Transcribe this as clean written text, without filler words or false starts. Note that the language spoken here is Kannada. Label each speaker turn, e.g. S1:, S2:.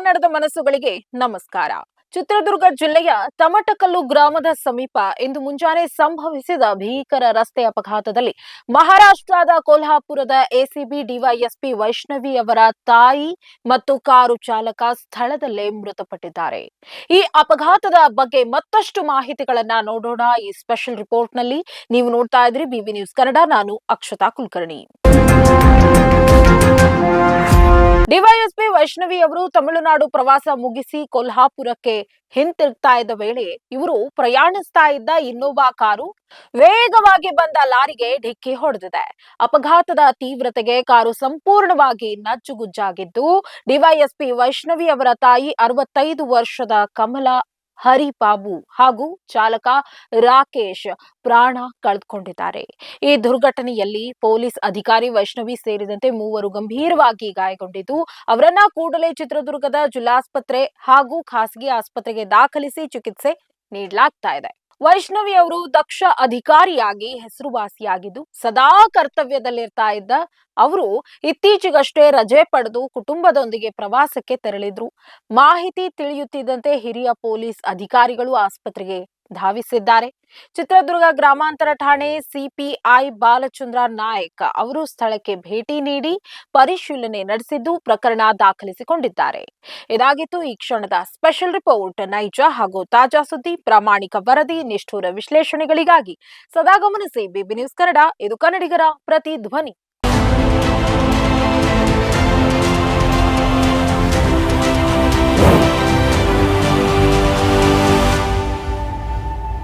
S1: ಕನ್ನಡದ ಮನಸ್ಸುಗಳಿಗೆ ನಮಸ್ಕಾರ. ಚಿತ್ರದುರ್ಗ ಜಿಲ್ಲೆಯ ತಮಟಕಲ್ಲು ಗ್ರಾಮದ ಸಮೀಪ ಇಂದು ಮುಂಜಾನೆ ಸಂಭವಿಸಿದ ಭೀಕರ ರಸ್ತೆ ಅಪಘಾತದಲ್ಲಿ ಮಹಾರಾಷ್ಟ್ರದ ಕೊಲ್ಹಾಪುರದ ಎಸಿಬಿ ಡಿವೈಎಸ್ಪಿ ವೈಷ್ಣವಿ ಅವರ ತಾಯಿ ಮತ್ತು ಕಾರು ಚಾಲಕ ಸ್ಥಳದಲ್ಲೇ ಮೃತಪಟ್ಟಿದ್ದಾರೆ. ಈ ಅಪಘಾತದ ಬಗ್ಗೆ ಮತ್ತಷ್ಟು ಮಾಹಿತಿಗಳನ್ನ ನೋಡೋಣ ಈ ಸ್ಪೆಷಲ್ ರಿಪೋರ್ಟ್ ನಲ್ಲಿ. ನೀವು ನೋಡ್ತಾ ಇದ್ರಿ ಬಿಬಿ ನ್ಯೂಸ್ ಕನ್ನಡ. ನಾನು ಅಕ್ಷತಾ ಕುಲಕರ್ಣಿ. ಡಿವೈಎಸ್ಪಿ ವೈಷ್ಣವಿ ಅವರು ತಮಿಳುನಾಡು ಪ್ರವಾಸ ಮುಗಿಸಿ ಕೊಲ್ಹಾಪುರಕ್ಕೆ ಹಿಂತಿರುಗ್ತಾ ಇದ್ದ ವೇಳೆ ಇವರು ಪ್ರಯಾಣಿಸ್ತಾ ಇದ್ದ ಇನ್ನೋವಾ ಕಾರು ವೇಗವಾಗಿ ಬಂದ ಲಾರಿಗೆ ಡಿಕ್ಕಿ ಹೊಡೆದಿದೆ. ಅಪಘಾತದ ತೀವ್ರತೆಗೆ ಕಾರು ಸಂಪೂರ್ಣವಾಗಿ ನಜ್ಜುಗುಜ್ಜಾಗಿದ್ದು, ಡಿವೈಎಸ್ಪಿ ವೈಷ್ಣವಿ ಅವರ ತಾಯಿ 65 ವರ್ಷದ ಕಮಲಾ ಹರಿಬಾಬು ಹಾಗೂ ಚಾಲಕ ರಾಕೇಶ್ ಪ್ರಾಣ ಕಳೆದುಕೊಂಡಿದ್ದಾರೆ. ಈ ದುರ್ಘಟನೆಯಲ್ಲಿ ಪೊಲೀಸ್ ಅಧಿಕಾರಿ ವೈಷ್ಣವಿ ಸೇರಿದಂತೆ 3 ಗಂಭೀರವಾಗಿ ಗಾಯಗೊಂಡಿದ್ದು, ಅವರನ್ನ ಕೂಡಲೇ ಚಿತ್ರದುರ್ಗದ ಜಿಲ್ಲಾಸ್ಪತ್ರೆ ಹಾಗೂ ಖಾಸಗಿ ಆಸ್ಪತ್ರೆಗೆ ದಾಖಲಿಸಿ ಚಿಕಿತ್ಸೆ ನೀಡಲಾಗ್ತಾ ಇದೆ. ವೈಷ್ಣವಿ ಅವರು ದಕ್ಷ ಅಧಿಕಾರಿಯಾಗಿ ಹೆಸರುವಾಸಿಯಾಗಿದ್ದು, ಸದಾ ಕರ್ತವ್ಯದಲ್ಲಿರ್ತಾ ಇದ್ದ ಅವರು ಇತ್ತೀಚೆಗಷ್ಟೇ ರಜೆ ಪಡೆದು ಕುಟುಂಬದೊಂದಿಗೆ ಪ್ರವಾಸಕ್ಕೆ ತೆರಳಿದ್ರು. ಮಾಹಿತಿ ತಿಳಿಯುತ್ತಿದ್ದಂತೆ ಹಿರಿಯ ಪೊಲೀಸ್ ಅಧಿಕಾರಿಗಳು ಆಸ್ಪತ್ರೆಗೆ ಧಾವಿಸಿದ್ದಾರೆ. ಚಿತ್ರದುರ್ಗ ಗ್ರಾಮಾಂತರ ಠಾಣೆ ಸಿಪಿಐ ಬಾಲಚಂದ್ರ ನಾಯಕ್ ಅವರು ಸ್ಥಳಕ್ಕೆ ಭೇಟಿ ನೀಡಿ ಪರಿಶೀಲನೆ ನಡೆಸಿದ್ದು ಪ್ರಕರಣ ದಾಖಲಿಸಿಕೊಂಡಿದ್ದಾರೆ. ಇದಾಗಿತ್ತು ಈ ಕ್ಷಣದ ಸ್ಪೆಷಲ್ ರಿಪೋರ್ಟ್. ನೈಜ ಹಾಗೂ ತಾಜಾ ಸುದ್ದಿ, ಪ್ರಾಮಾಣಿಕ ವರದಿ, ನಿಷ್ಠುರ ವಿಶ್ಲೇಷಣೆಗಳಿಗಾಗಿ ಸದಾ ಗಮನಿಸಿ ಬಿಬಿ ನ್ಯೂಸ್ ಕನ್ನಡ. ಇದು ಕನ್ನಡಿಗರ ಪ್ರತಿಧ್ವನಿ.